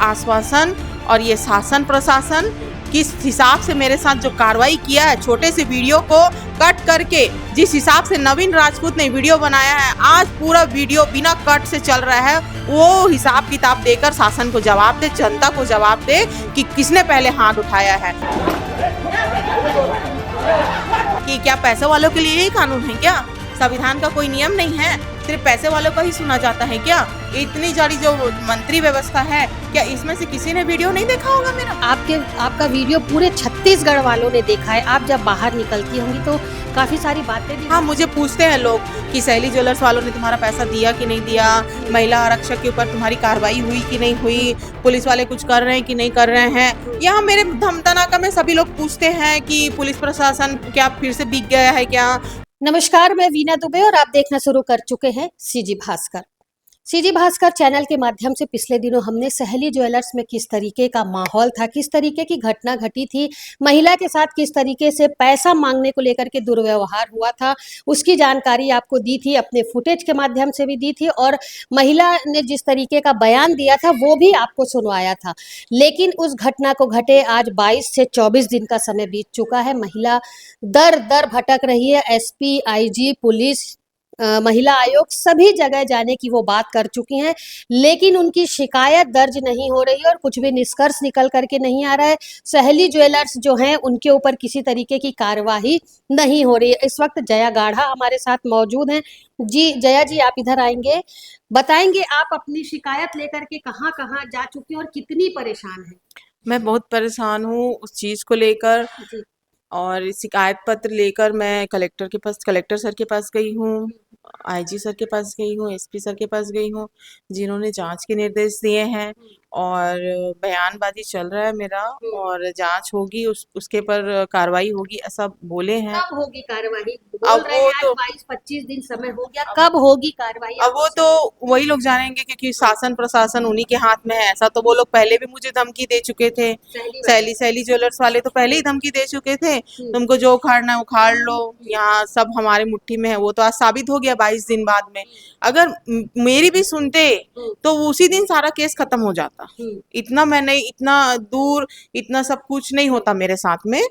आश्वासन और ये शासन प्रशासन किस हिसाब से मेरे साथ जो कार्रवाई किया है, छोटे से वीडियो को कट करके जिस हिसाब से नवीन राजपूत ने वीडियो बनाया है, आज पूरा वीडियो बिना कट से चल रहा है, वो हिसाब किताब देकर शासन को जवाब दे, जनता को जवाब दे कि किसने पहले हाथ उठाया है। कि क्या पैसे वालों के लिए ही कानून है क्या? संविधान का कोई नियम नहीं है, सिर्फ पैसे वालों का ही सुना जाता है क्या? इतनी सारी जो मंत्री व्यवस्था है, क्या इसमें से किसी ने वीडियो नहीं देखा होगा मेरा? आपका वीडियो पूरे छत्तीसगढ़ वालों ने देखा है। आप जब बाहर निकलती होंगी तो काफी सारी बातें भी। हाँ, मुझे पूछते हैं लोग कि शैली ज्वेलर्स वालों ने तुम्हारा पैसा दिया कि नहीं दिया, महिला आरक्षक के ऊपर तुम्हारी कार्रवाई हुई कि नहीं हुई, पुलिस वाले कुछ कर रहे हैं कि नहीं कर रहे हैं। यहाँ मेरे धमतनाका में सभी लोग पूछते हैं कि पुलिस प्रशासन क्या फिर से बिक गया है क्या? नमस्कार, मैं वीना दुबे और आप देखना शुरू कर चुके हैं CG Bhaskar. CG Bhaskar channel के माध्यम से पिछले दिनों हमने सहेली ज्वेलर्स में किस तरीके का माहौल था, किस तरीके की घटना घटी थी, महिला के साथ किस तरीके से पैसा मांगने को लेकर के दुर्व्यवहार हुआ था, उसकी जानकारी आपको दी थी, अपने फुटेज के माध्यम से भी दी थी और महिला ने जिस तरीके का बयान दिया था वो भी आपको सुनवाया था। लेकिन उस घटना को घटे आज 22 से 24 दिन का समय बीत चुका है। महिला दर दर भटक रही है। एसपी, आईजी, पुलिस, महिला आयोग सभी जगह जाने की वो बात कर चुकी हैं, लेकिन उनकी शिकायत दर्ज नहीं हो रही और कुछ भी निष्कर्ष निकल करके नहीं आ रहा है। सहेली ज्वेलर्स जो हैं उनके ऊपर किसी तरीके की कार्यवाही नहीं हो रही है। इस वक्त जया गाढ़ा हमारे साथ मौजूद हैं। जी जया जी, आप इधर आएंगे, बताएंगे आप अपनी शिकायत लेकर के कहाँ कहाँ जा चुकी हैं और कितनी परेशान हैं? मैं बहुत परेशान हूँ उस चीज को लेकर और शिकायत पत्र लेकर मैं कलेक्टर सर के पास गई हूँ, आईजी सर के पास गई हूँ, एसपी सर के पास गई हूँ, जिन्होंने जांच के निर्देश दिए हैं और बयानबाजी चल रहा है मेरा और जांच होगी, उसके पर कार्रवाई होगी ऐसा बोले हैं। कब होगी कार्रवाई? अब वो तो 22-25 दिन समय हो गया, कब होगी कार्रवाई? अब वो तो वही लोग जानेंगे क्योंकि शासन प्रशासन उन्हीं के हाथ में है। ऐसा तो वो लोग पहले भी मुझे धमकी दे चुके थे, सैली ज्वेलर्स वाले तो पहले ही धमकी दे चुके थे, तुमको जो उखाड़ना है उखाड़ लो, यहाँ सब हमारे मुट्ठी में है। वो तो आज साबित हो गया 22 दिन बाद में। अगर मेरी भी सुनते तो उसी दिन सारा केस खत्म हो जाता। इतना मैंने इतना दूर इतना सब कुछ नहीं होता मेरे साथ में।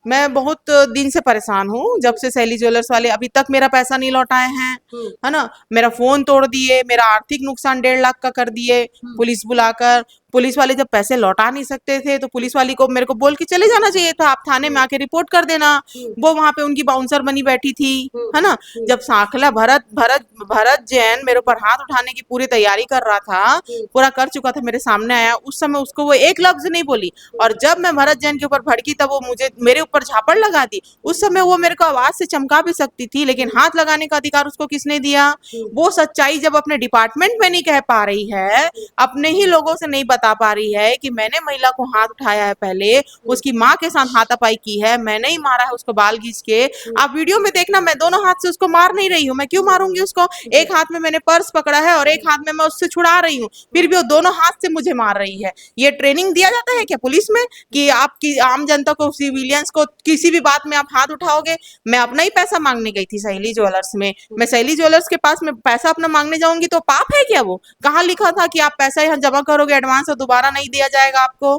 मैं बहुत दिन से परेशान हूँ, जब से सैली ज्वेलर्स वाले अभी तक मेरा पैसा नहीं लौटाए हैं, है ना। मेरा फोन तोड़ दिए, मेरा आर्थिक नुकसान 1.5 लाख का कर दिए पुलिस बुलाकर। पुलिस वाले जब पैसे लौटा नहीं सकते थे तो पुलिस वाली को मेरे को बोल के चले जाना चाहिए था, आप थाने में आके रिपोर्ट कर देना। वो वहां पे उनकी बाउंसर बनी बैठी थी, है ना। जब सांखला भरत जैन मेरे ऊपर हाथ उठाने की पूरी तैयारी कर रहा था, पूरा कर चुका था, मेरे सामने आया, उस समय उसको वो एक लफ्ज नहीं बोली। और जब मैं भरत जैन के ऊपर भड़की तब वो मेरे ऊपर झापड़ लगा दी। उस समय वो मेरे को आवाज से चमका भी सकती थी, लेकिन हाथ लगाने का अधिकार उसको किसने दिया? वो सच्चाई जब अपने डिपार्टमेंट में नहीं कह पा रही है, अपने ही लोगों से नहीं बता पा रही है कि मैंने महिला को हाथ उठाया है, पहले उसकी माँ के साथ हाथापाई की है, मैंने ही मारा है उसको बाल घींच के। आप वीडियो में देखना, मैं दोनों हाथ से उसको मार नहीं रही हूँ। मैं क्यों मारूंगी उसको? एक हाथ में मैंने पर्स पकड़ा है और एक हाथ में मैं उससे छुड़ा रही हूँ, फिर भी वो दोनों हाथ से मुझे मार रही है। ये ट्रेनिंग दिया जाता है क्या पुलिस में कि आपकी आम जनता को, सिविलियंस को किसी भी बात में आप हाथ उठाओगे? मैं अपना ही पैसा मांगने गई थी सहेली ज्वेलर्स में। मैं सहेली ज्वेलर्स के पास में पैसा अपना मांगने जाऊंगी तो पाप है क्या? वो कहाँ लिखा था कि आप पैसा यहाँ जमा करोगे एडवांस और दोबारा नहीं दिया जाएगा आपको?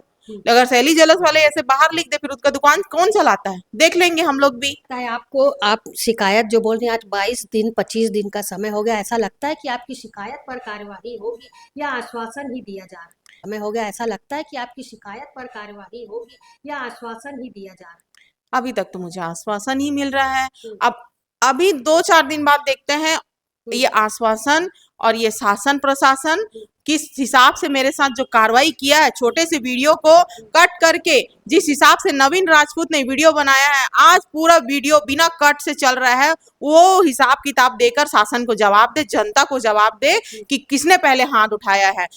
अगर सहेली ज्वेलर्स वाले ऐसे बाहर लिख दे फिर उसका दुकान कौन चलाता है? देख लेंगे हम लोग भी। आपको आप शिकायत जो बोल रहे हैं, आज 22 दिन 25 दिन का समय हो गया, ऐसा लगता है कि आपकी शिकायत पर कार्यवाही होगी या आश्वासन ही दिया जा रहा है? समय हो गया, ऐसा लगता है कि आपकी शिकायत पर कार्यवाही होगी या आश्वासन ही दिया जा रहा है? अभी तक तो मुझे आश्वासन ही मिल रहा है। अब अभी 2-4 दिन बाद देखते हैं ये आश्वासन और ये शासन प्रशासन किस हिसाब से मेरे साथ जो कार्रवाई किया है, छोटे से वीडियो को कट करके जिस हिसाब से नवीन राजपूत ने वीडियो बनाया है, आज पूरा वीडियो बिना कट से चल रहा है, वो हिसाब किताब देकर शासन को जवाब दे, जनता को जवाब दे कि किसने पहले हाथ उठाया है।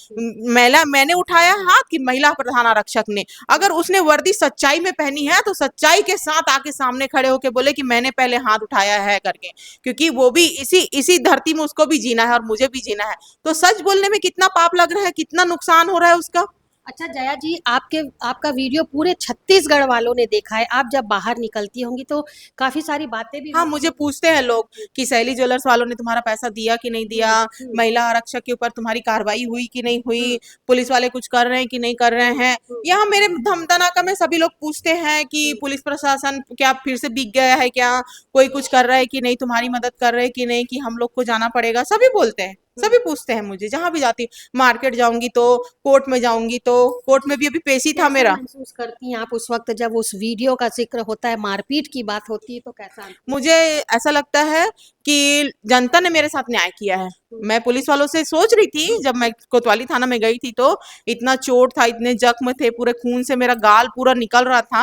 मैंने उठाया हाथ कि महिला प्रधान आरक्षक ने? अगर उसने वर्दी सच्चाई में पहनी है तो सच्चाई के साथ आके सामने खड़े होके बोले कि मैंने पहले हाथ उठाया है करके, क्योंकि वो भी इसी धरती में उसको भी जीना है और मुझे भी जीना है। तो सच बोलने में कितना पाप लग रहा है, कितना नुकसान हो रहा है उसका। अच्छा जया जी, आपका वीडियो पूरे छत्तीसगढ़ वालों ने देखा है। आप जब बाहर निकलती होंगी तो काफी सारी बातें भी हाँ, होती मुझे होंगी। पूछते हैं लोग कि सैली ज्वेलर्स वालों ने तुम्हारा पैसा दिया कि नहीं दिया, हम्म, महिला आरक्षक के ऊपर तुम्हारी कार्रवाई हुई कि नहीं हुई, हम्म, पुलिस वाले कुछ कर रहे हैं कि नहीं कर रहे हैं। हम्म, यहाँ मेरे धमतनाका में सभी लोग पूछते हैं कि हम्म, पुलिस प्रशासन क्या फिर से बिक गया है क्या, कोई कुछ कर रहा है कि नहीं, तुम्हारी मदद कर रहे हैं कि नहीं, कि हम लोग को जाना पड़ेगा, सभी बोलते हैं, सभी पूछते हैं मुझे। जहां भी जाती, मार्केट जाऊंगी तो, कोर्ट में जाऊंगी तो, कोर्ट में भी अभी पेशी था कैसा मेरा। महसूस करती हैं आप उस वक्त जब उस वीडियो का जिक्र होता है, मारपीट की बात होती है, तो कैसा? मुझे ऐसा लगता है कि जनता ने मेरे साथ न्याय किया है। हम्म, मैं पुलिस वालों से सोच रही थी, जब मैं कोतवाली थाना में गई थी तो इतना चोट था, इतने जख्म थे, पूरे खून से मेरा गाल पूरा निकल रहा था,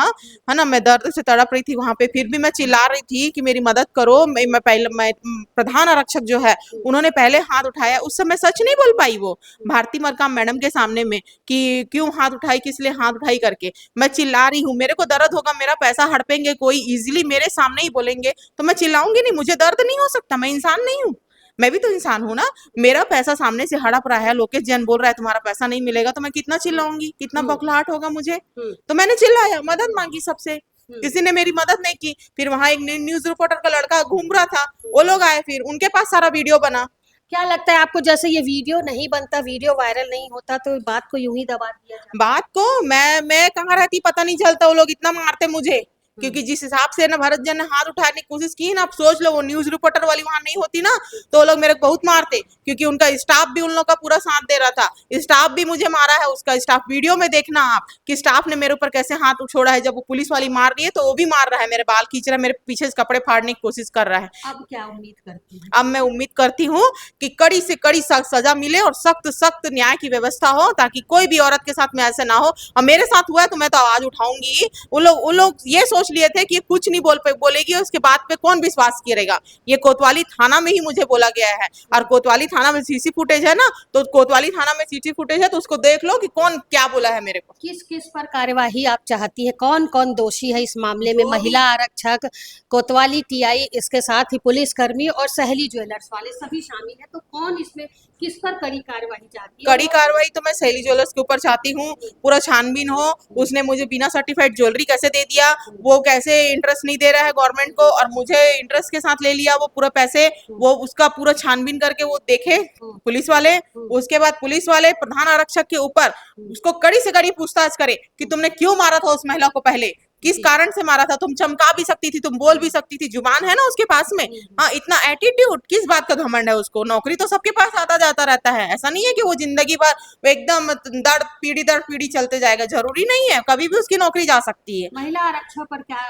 है ना, मैं दर्द से तड़प रही थी वहां पे, फिर भी मैं चिल्ला रही थी कि मेरी मदद करो। मैं प्रधान आरक्षक जो है उन्होंने पहले हाथ उठाया, उस समय सच नहीं बोल पाई वो भारती मरकाम मैडम के सामने में कि क्यों हाथ उठाई, किस लिए हाथ उठाई करके। मैं चिल्ला रही हूँ, मेरे को दर्द होगा, मेरा पैसा हड़पेंगे कोई इजीली मेरे सामने ही बोलेंगे तो मैं चिल्लाऊंगी नहीं, मुझे दर्द नहीं हो सकता, मैं इंसान नहीं हूँ, मैं भी तो इंसान हूँ ना। मेरा पैसा सामने से हड़प रहा है, लोकेश जैन बोल रहा है तुम्हारा पैसा नहीं मिलेगा, तो मैं कितना चिल्लाऊंगी, कितना बौखलाहट होगा मुझे। हम्म, तो मैंने चिल्लाया, मदद मांगी सबसे, हम्म, किसी ने मेरी मदद नहीं की। फिर वहां एक न्यूज रिपोर्टर का लड़का घूम रहा था, वो लोग आए, फिर उनके पास सारा वीडियो बना। क्या लगता है आपको, जैसे ये वीडियो नहीं बनता, वीडियो वायरल नहीं होता, तो बात को यूं ही दबा दिया जाता? बात को मैं कहाँ रहती पता नहीं चलता, वो लोग इतना मारते मुझे, हम्म, क्योंकि जिस हिसाब से ना भरत जन ने हाथ उठाने की कोशिश की ना, आप सोच लो वो न्यूज रिपोर्टर वाली वहां नहीं होती ना तो वो लोग मेरे को बहुत मारते, क्योंकि उनका स्टाफ भी उन लोग का पूरा साथ दे रहा था, स्टाफ भी मुझे मारा है, उसका स्टाफ वीडियो में देखना आप कि स्टाफ ने मेरे ऊपर कैसे हाथ छोड़ा है, जब वो पुलिस वाली मार रही है तो वो भी मार रहा है, मेरे बाल खींच रहा है, मेरे पीछे से कपड़े फाड़ने की कोशिश कर रहा है। अब क्या उम्मीद करती हैं? अब मैं उम्मीद करती हूँ कि कड़ी से कड़ी सजा मिले और सख्त सख्त न्याय की व्यवस्था हो, ताकि कोई भी औरत के साथ में ऐसे ना हो। और मेरे साथ हुआ है तो मैं तो आवाज उठाऊंगी। उन लोग ये सोच लिए थे कि ये कुछ नहीं बोलेगी, उसके बात पे कौन विश्वास करेगा। ये कोतवाली थाना में ही मुझे बोला गया है, और कोतवाली थाना में सीसी फुटेज है ना, तो कोतवाली थाना में सीसी फुटेज है, तो उसको देख लो कि कौन क्या बोला है मेरे को। किस किस पर कार्यवाही आप चाहती है? कौन कौन दोषी है इस मामले में? जो भी महिला आरक्षक, कोतवाली टीआई, इसके साथ ही पुलिसकर्मी और सहेली ज्वेलर्स वाले सभी शामिल है, तो कौन इसमें किस पर कड़ी कार्यवाही चाहती है? कड़ी कार्रवाई तो मैं सैली ज्वेलर्स के ऊपर चाहती हूँ, पूरा छानबीन हो, उसने मुझे बिना सर्टिफाइड ज्वेलरी कैसे दे दिया, वो कैसे इंटरेस्ट नहीं दे रहा है गवर्नमेंट को, और मुझे इंटरेस्ट के साथ ले लिया वो पूरा पैसे, वो उसका पूरा छानबीन करके वो देखे पुलिस वाले। उसके बाद पुलिस वाले प्रधान आरक्षक के ऊपर उसको कड़ी से कड़ी पूछताछ करे कि तुमने क्यों मारा था उस महिला को, पहले किस कारण से मारा था, तुम चमका भी सकती थी, तुम बोल भी सकती थी, जुबान है ना उसके पास में। हाँ, इतना एटीट्यूड, किस बात का घमंड है उसको, नौकरी तो सबके पास आता जाता रहता है, ऐसा नहीं है कि वो जिंदगी भर एकदम दर पीढ़ी चलते जाएगा, जरूरी नहीं है, कभी भी उसकी नौकरी जा सकती है। महिला आरक्षक पर क्या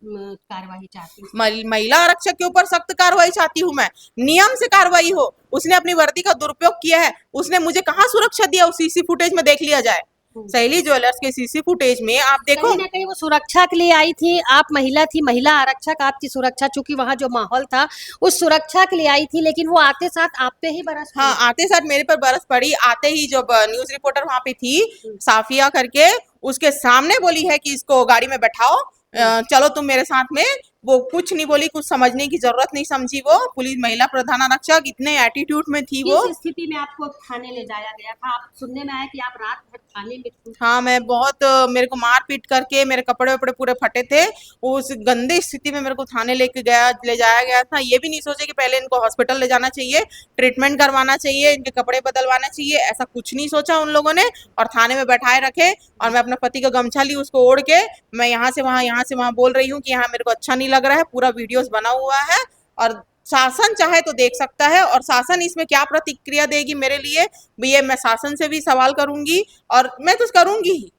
कार्यवाही चाहती है? महिला आरक्षक के ऊपर सख्त कार्रवाई चाहती हूँ मैं, नियम से कार्रवाई हो। उसने अपनी वर्दी का दुरुपयोग किया है, उसने मुझे कहाँ सुरक्षा दिया, उस सीसी फुटेज में देख लिया जाए। सैली ज्वेलर्स के सीसी फुटेज में आप देखो, कहीं ना कहीं वो सुरक्षा के लिए आई थी, आप महिला थी, महिला आरक्षक आपकी सुरक्षा, चूंकि वहां जो माहौल था उस सुरक्षा के लिए आई थी, लेकिन वो आते साथ आप पे ही बरस हाँ, पड़ी। आते साथ मेरे पर बरस पड़ी। आते ही जब न्यूज रिपोर्टर वहां पे थी, साफिया करके, उसके सामने बोली है कि इसको गाड़ी में बैठाओ, चलो तुम मेरे साथ में। वो कुछ नहीं बोली, कुछ समझने की जरूरत नहीं समझी, वो पुलिस महिला प्रधान आरक्षक इतने एटीट्यूड में थी वो। किस स्थिति में आपको थाने ले जाया गया था? आप सुनने में आया कि आप रात भर थाने में थी। हाँ, मैं बहुत मेरे को मार पीट करके मेरे कपड़े वपड़े पूरे फटे थे, उस गंदे स्थिति में मेरे को थाने ले जाया गया था। ये भी नहीं सोचे कि पहले इनको हॉस्पिटल ले जाना चाहिए, ट्रीटमेंट करवाना चाहिए, इनके कपड़े बदलवाना चाहिए, ऐसा कुछ नहीं सोचा उन लोगों ने, और थाने में बैठाए रखे। और मैं अपने पति का गमछा ली, उसको ओढ़ के मैं यहाँ से वहां बोल रही हूँ कि यहाँ मेरे को अच्छा नहीं लग रहा है, पूरा वीडियोस बना हुआ है, और शासन चाहे तो देख सकता है, और शासन इसमें क्या प्रतिक्रिया देगी मेरे लिए, ये मैं शासन से भी सवाल करूंगी, और मैं तो करूंगी ही।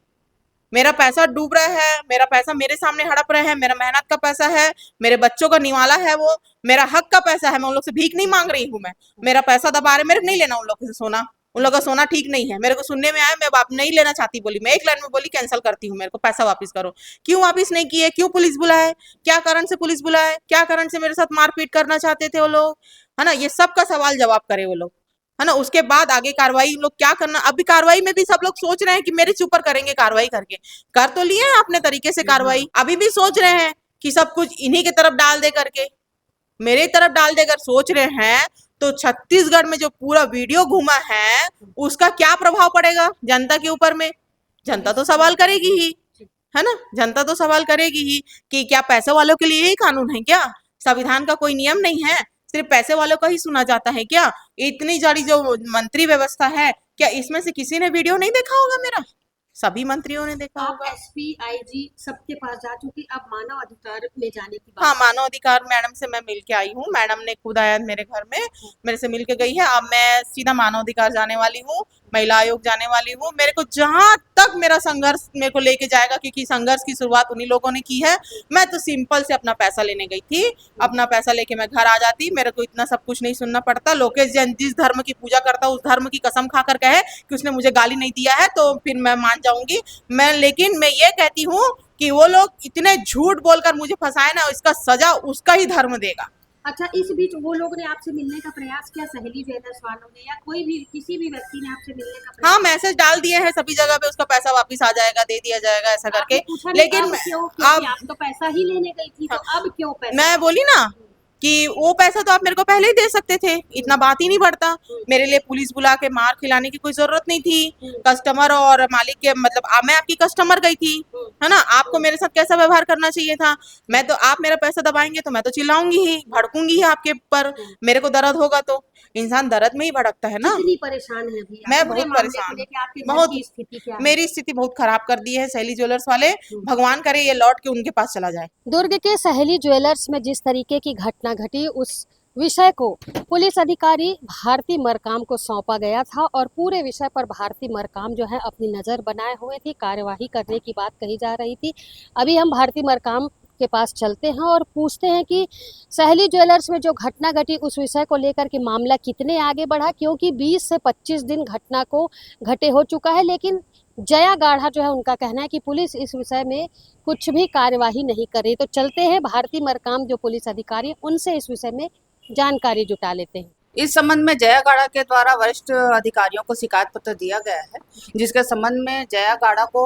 मेरा पैसा डूब रहा है, मेरा पैसा मेरे सामने हड़प रहे हैं, मेरा मेहनत का पैसा है, मेरे बच्चों का निवाला है, वो मेरा हक का पैसा है, मैं उन लोग से भीख नहीं मांग रही हूँ। मैं मेरा पैसा दबा रहे, मेरे को नहीं लेना उन लोगों से सोना, उन लोगों का सोना ठीक नहीं है। मेरे को सुनने में आया, मैं बाप नहीं लेना चाहती बोली, मैं एक लाइन में बोली कैंसिल करती हूँ, मेरे को पैसा वापस करो। क्यों वापस नहीं किए, क्यों पुलिस बुलाए, क्या कारण से पुलिस बुलाए, क्या कारण से मेरे साथ मारपीट करना चाहते थे वो लोग, है ना, ये सब का सवाल जवाब करे वो लोग, है ना। उसके बाद आगे कार्रवाई लोग क्या करना, अभी कार्रवाई में भी सब लोग सोच रहे हैं कि मेरे ऊपर करेंगे कार्रवाई, करके कर तो लिए हैं अपने तरीके से कार्रवाई, अभी भी सोच रहे हैं कि सब कुछ इन्हीं की तरफ डाल दे करके, मेरे तरफ डाल दे अगर सोच रहे हैं, तो छत्तीसगढ़ में जो पूरा वीडियो घूमा है उसका क्या प्रभाव पड़ेगा जनता के ऊपर में। जनता तो सवाल करेगी ही, है ना। जनता तो सवाल करेगी ही कि क्या पैसे वालों के लिए ही कानून है क्या? संविधान का कोई नियम नहीं है, सिर्फ पैसे वालों का ही सुना जाता है क्या? इतनी सारी जो मंत्री व्यवस्था है, क्या इसमें से किसी ने वीडियो नहीं देखा होगा मेरा? सभी मंत्रियों ने देखा आप होगा। एसपी आईजी सबके पास जा चुकी, अब मानव अधिकार में जाने की हाँ, बात। मानव अधिकार मैडम से मैं मिल के आई हूँ। मैडम ने खुद आया मेरे घर में, मेरे से मिल के गई है। अब मैं सीधा मानव अधिकार जाने वाली हूँ, महिला आयोग जाने वाली हूँ। मेरे को जहां तक मेरा संघर्ष मेरे को लेके जाएगा, क्योंकि संघर्ष की शुरुआत उन्हीं लोगों ने की है। मैं तो सिंपल से अपना पैसा लेने गई थी, अपना पैसा लेके मैं घर आ जाती। मेरे को इतना सब कुछ नहीं सुनना पड़ता। लोकेश जैन जिस धर्म की पूजा करता उस धर्म की कसम खा कर कहे कि उसने मुझे गाली नहीं दिया है, तो फिर मैं मान जाऊंगी। लेकिन मैं ये कहती हूँ कि वो लोग इतने झूठ बोलकर मुझे फंसाए ना, इसका सजा उसका ही धर्म देगा। अच्छा, इस बीच वो लोग ने आपसे मिलने का प्रयास किया, सहेली ज्वेलर्स वालों ने या कोई भी किसी भी व्यक्ति ने आपसे मिलने का प्रयास? हाँ, मैसेज डाल दिए हैं सभी जगह पे, उसका पैसा वापस आ जाएगा, दे दिया जाएगा, ऐसा करके। आपने पूछा नहीं लेकिन अब क्यों? क्योंकि अब आप तो पैसा ही लेने गई थी, तो अब क्यों पैसा? मैं बोली ना कि वो पैसा तो आप मेरे को पहले ही दे सकते थे, इतना बात ही नहीं बढ़ता। मेरे लिए पुलिस बुला के मार खिलाने की कोई जरूरत नहीं थी। कस्टमर और मालिक के मतलब मैं आपकी कस्टमर गई थी, है ना। आपको मेरे साथ कैसा व्यवहार करना चाहिए था? मैं तो, आप मेरा पैसा दबाएंगे तो मैं तो चिल्लाऊंगी ही, भड़कूंगी ही आपके ऊपर। मेरे को दर्द होगा तो इंसान दर्द में ही भड़कता है ना। कितनी परेशान है अभी आप? मैं पूरे बहुत मामले को परेशान हूँ, लेके आपके घर बहुत। की स्थिति क्या है? मेरी स्थिति बहुत खराब कर दी है सहेली ज्वेलर्स वाले। भगवान करे ये लौट के उनके पास चला जाए। दुर्ग के सहेली ज्वेलर्स में जिस तरीके की घटना घटी, उस विषय को पुलिस अधिकारी भारती मरकाम को सौंपा गया था और पूरे विषय पर भारती मरकाम जो है अपनी नज़र बनाए हुए थी, कार्यवाही करने की बात कही जा रही थी। अभी हम भारती मरकाम के पास चलते हैं और पूछते हैं कि सहेली ज्वेलर्स में जो घटना घटी उस विषय को लेकर के मामला कितने आगे बढ़ा, क्योंकि 20 से 25 दिन घटना को घटे हो चुका है, लेकिन जया गाढ़ा जो है उनका कहना है कि पुलिस इस विषय में कुछ भी कार्यवाही नहीं कर रही। तो चलते हैं भारती मरकाम जो पुलिस अधिकारी, उनसे इस विषय में जानकारी जुटा लेते हैं। इस संबंध में जया गाढ़ा के द्वारा वरिष्ठ अधिकारियों को शिकायत पत्र दिया गया है, जिसके संबंध में जया गाढ़ा को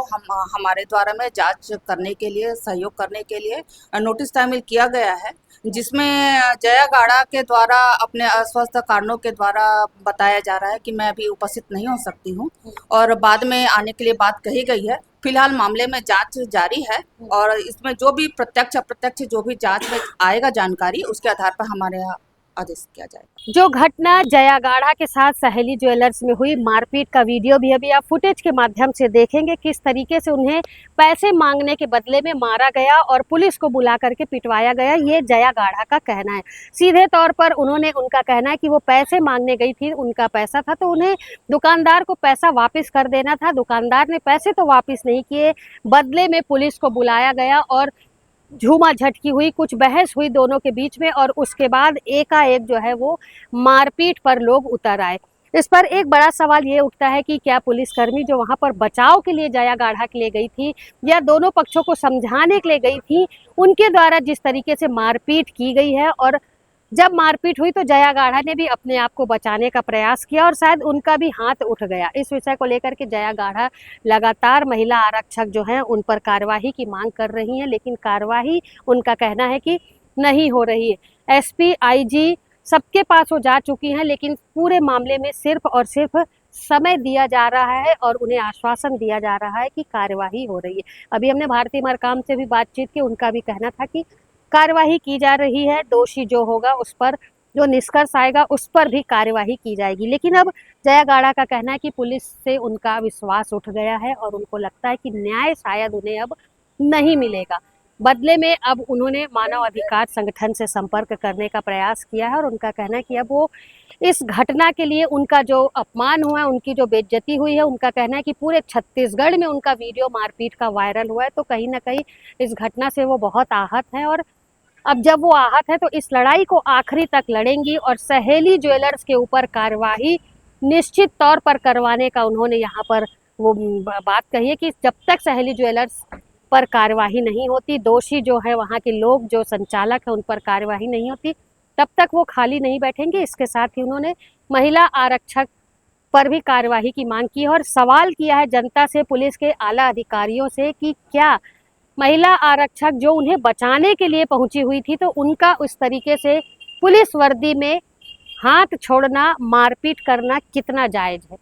हमारे द्वारा में जांच करने के लिए, सहयोग करने के लिए नोटिस तामील किया गया है, जिसमें जया गाढ़ा के द्वारा अपने अस्वस्थ कारणों के द्वारा बताया जा रहा है कि मैं अभी उपस्थित नहीं हो सकती हूँ और बाद में आने के लिए बात कही गई है। फिलहाल मामले में जांच जारी है और इसमें जो भी प्रत्यक्ष अप्रत्यक्ष जो भी जांच में आएगा जानकारी, उसके आधार पर हमारे यहाँ आदेश किया जाएगा। जो घटना जया गाढ़ा के साथ सहेली ज्वेलर्स में हुई मारपीट का वीडियो भी अभी आप फुटेज के माध्यम से देखेंगे, किस तरीके से उन्हें पैसे मांगने के बदले में मारा गया और पुलिस को बुला करके पिटवाया गया, ये जया गाढ़ा का कहना है। सीधे तौर पर उनका कहना है कि वो पैसे मांगने गई थी, उनका पैसा था तो उन्हें दुकानदार को पैसा वापस कर देना था। दुकानदार ने पैसे तो वापस नहीं किए, बदले में पुलिस को बुलाया गया और झूमा झटकी हुई, कुछ बहस हुई दोनों के बीच में और उसके बाद एकाएक जो है वो मारपीट पर लोग उतर आए। इस पर एक बड़ा सवाल ये उठता है कि क्या पुलिसकर्मी जो वहां पर बचाव के लिए जया गाढ़ा के लिए गई थी या दोनों पक्षों को समझाने के लिए गई थी, उनके द्वारा जिस तरीके से मारपीट की गई है और जब मारपीट हुई तो जया गाढ़ा ने भी अपने आप को बचाने का प्रयास किया और शायद उनका भी हाथ उठ गया। इस विषय को लेकर के जया गाढ़ा लगातार महिला आरक्षक जो हैं उन पर कार्यवाही की मांग कर रही हैं, लेकिन कार्यवाही उनका कहना है कि नहीं हो रही है। एसपी, आईजी सबके पास वो जा चुकी हैं, लेकिन पूरे मामले में सिर्फ और सिर्फ समय दिया जा रहा है और उन्हें आश्वासन दिया जा रहा है कि कार्यवाही हो रही है। अभी हमने भारती मरकाम से भी बातचीत की, उनका भी कहना था कि कार्यवाही की जा रही है, दोषी जो होगा उस पर जो निष्कर्ष आएगा उस पर भी कार्यवाही की जाएगी। लेकिन अब जया गाढ़ा का कहना है कि पुलिस से उनका विश्वास उठ गया है और उनको लगता है कि न्याय शायद उन्हें अब नहीं मिलेगा। बदले में अब उन्होंने मानव अधिकार संगठन से संपर्क करने का प्रयास किया है और उनका कहना है कि अब वो इस घटना के लिए उनका जो अपमान हुआ है, उनकी जो बेइज्जती हुई है, उनका कहना है कि पूरे छत्तीसगढ़ में उनका वीडियो मारपीट का वायरल हुआ है, तो कहीं ना कहीं इस घटना से वो बहुत आहत हैं और अब जब वो आहत है तो इस लड़ाई को आखिरी तक लड़ेंगी और सहेली ज्वेलर्स के ऊपर कार्यवाही निश्चित तौर पर करवाने का उन्होंने यहाँ पर वो बात कही है कि जब तक सहेली ज्वेलर्स पर कार्यवाही नहीं होती, दोषी जो है वहाँ के लोग जो संचालक है उन पर कार्यवाही नहीं होती, तब तक वो खाली नहीं बैठेंगे। इसके साथ ही उन्होंने महिला आरक्षक पर भी कार्यवाही की मांग की है और सवाल किया है जनता से, पुलिस के आला अधिकारियों से कि क्या महिला आरक्षक जो उन्हें बचाने के लिए पहुंची हुई थी तो उनका उस तरीके से पुलिस वर्दी में हाथ छोड़ना, मारपीट करना कितना जायज है।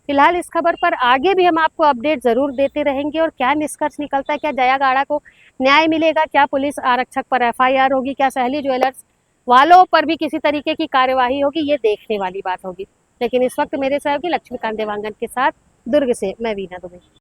फिलहाल इस खबर पर आगे भी हम आपको अपडेट जरूर देते रहेंगे और क्या निष्कर्ष निकलता है, क्या जया गाड़ा को न्याय मिलेगा, क्या पुलिस आरक्षक पर एफआईआर होगी, क्या सहेली ज्वेलर्स वालों पर भी किसी तरीके की कार्यवाही होगी, ये देखने वाली बात होगी। लेकिन इस वक्त मेरे सहयोगी लक्ष्मीकांत देवांगन के साथ दुर्ग से मैं वीना दुबे।